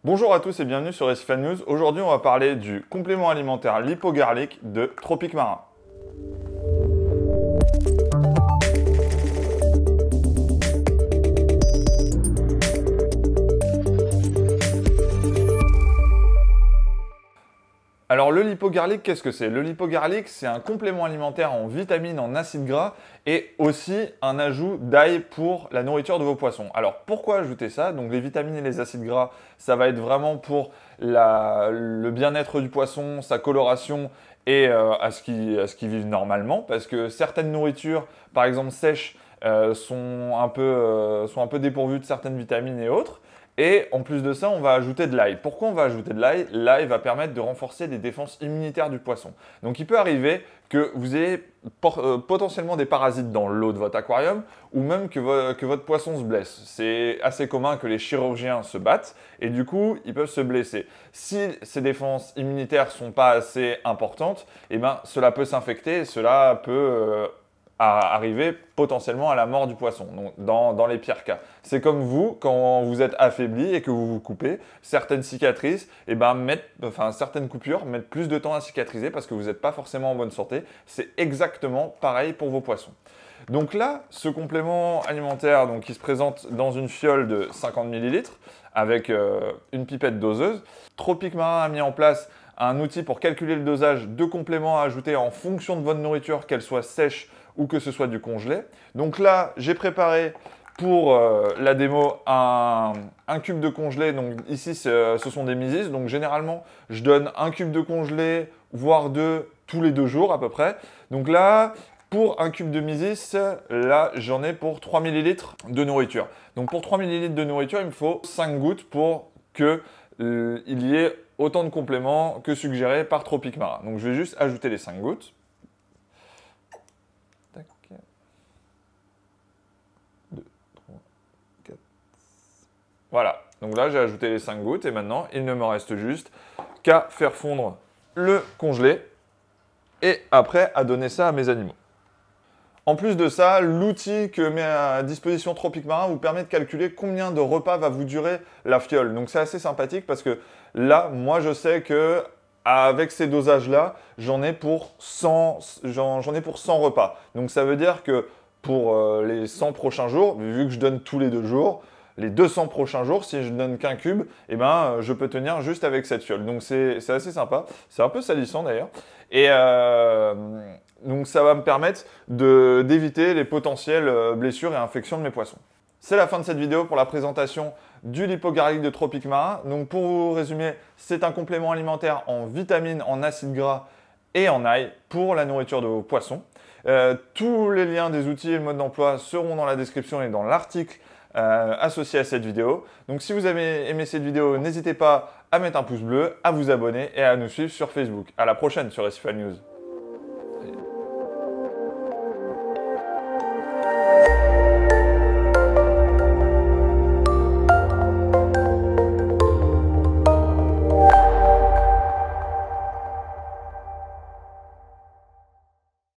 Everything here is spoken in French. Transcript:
Bonjour à tous et bienvenue sur Recifan News. Aujourd'hui, on va parler du complément alimentaire Lipogarlic de Tropic Marin. Alors le lipogarlic, qu'est-ce que c'est? Le lipogarlic, c'est un complément alimentaire en vitamines, en acides gras et aussi un ajout d'ail pour la nourriture de vos poissons. Alors pourquoi ajouter ça? Donc les vitamines et les acides gras, ça va être vraiment pour le bien-être du poisson, sa coloration et à ce qu'il vive normalement. Parce que certaines nourritures, par exemple sèches, sont un peu dépourvues de certaines vitamines et autres. Et en plus de ça, on va ajouter de l'ail. Pourquoi on va ajouter de l'ail? L'ail va permettre de renforcer les défenses immunitaires du poisson. Donc il peut arriver que vous ayez potentiellement des parasites dans l'eau de votre aquarium ou même que votre poisson se blesse. C'est assez commun que les chirurgiens se battent et du coup, ils peuvent se blesser. Si ces défenses immunitaires ne sont pas assez importantes, eh ben, cela peut s'infecter et cela peut arriver potentiellement à la mort du poisson, donc dans les pires cas. C'est comme vous, quand vous êtes affaibli et que vous vous coupez, certaines cicatrices, eh ben, certaines coupures mettent plus de temps à cicatriser parce que vous n'êtes pas forcément en bonne santé. C'est exactement pareil pour vos poissons. Donc là, ce complément alimentaire donc, qui se présente dans une fiole de 50 ml avec une pipette doseuse, Tropic Marin a mis en place un outil pour calculer le dosage de compléments à ajouter en fonction de votre nourriture, qu'elle soit sèche ou que ce soit du congelé. Donc là, j'ai préparé pour la démo un cube de congelé. Donc ici, ce sont des misis. Donc généralement, je donne un cube de congelé, voire deux, tous les 2 jours à peu près. Donc là, pour un cube de misis, là, j'en ai pour 3 ml de nourriture. Donc pour 3 ml de nourriture, il me faut 5 gouttes pour qu'il y ait autant de compléments que suggéré par Tropic Marin. Donc je vais juste ajouter les 5 gouttes. Tac. 2, 3, 4. Voilà. Donc là, j'ai ajouté les 5 gouttes et maintenant, il ne me reste juste qu'à faire fondre le congelé et après à donner ça à mes animaux. En plus de ça, l'outil que met à disposition Tropic Marin vous permet de calculer combien de repas va vous durer la fiole. Donc c'est assez sympathique parce que là, moi je sais que avec ces dosages-là, j'en ai pour 100 repas. Donc ça veut dire que pour les 100 prochains jours, vu que je donne tous les 2 jours, les 200 prochains jours, si je ne donne qu'un cube, eh ben, je peux tenir juste avec cette fiole. Donc c'est assez sympa. C'est un peu salissant d'ailleurs. Et donc ça va me permettre d'éviter les potentielles blessures et infections de mes poissons. C'est la fin de cette vidéo pour la présentation du lipogarlic de Tropic Marin. Donc pour vous résumer, c'est un complément alimentaire en vitamines, en acides gras et en ail pour la nourriture de vos poissons. Tous les liens des outils et le mode d'emploi seront dans la description et dans l'article associé à cette vidéo. Donc si vous avez aimé cette vidéo, n'hésitez pas à mettre un pouce bleu, à vous abonner et à nous suivre sur Facebook. À la prochaine sur Recifan News.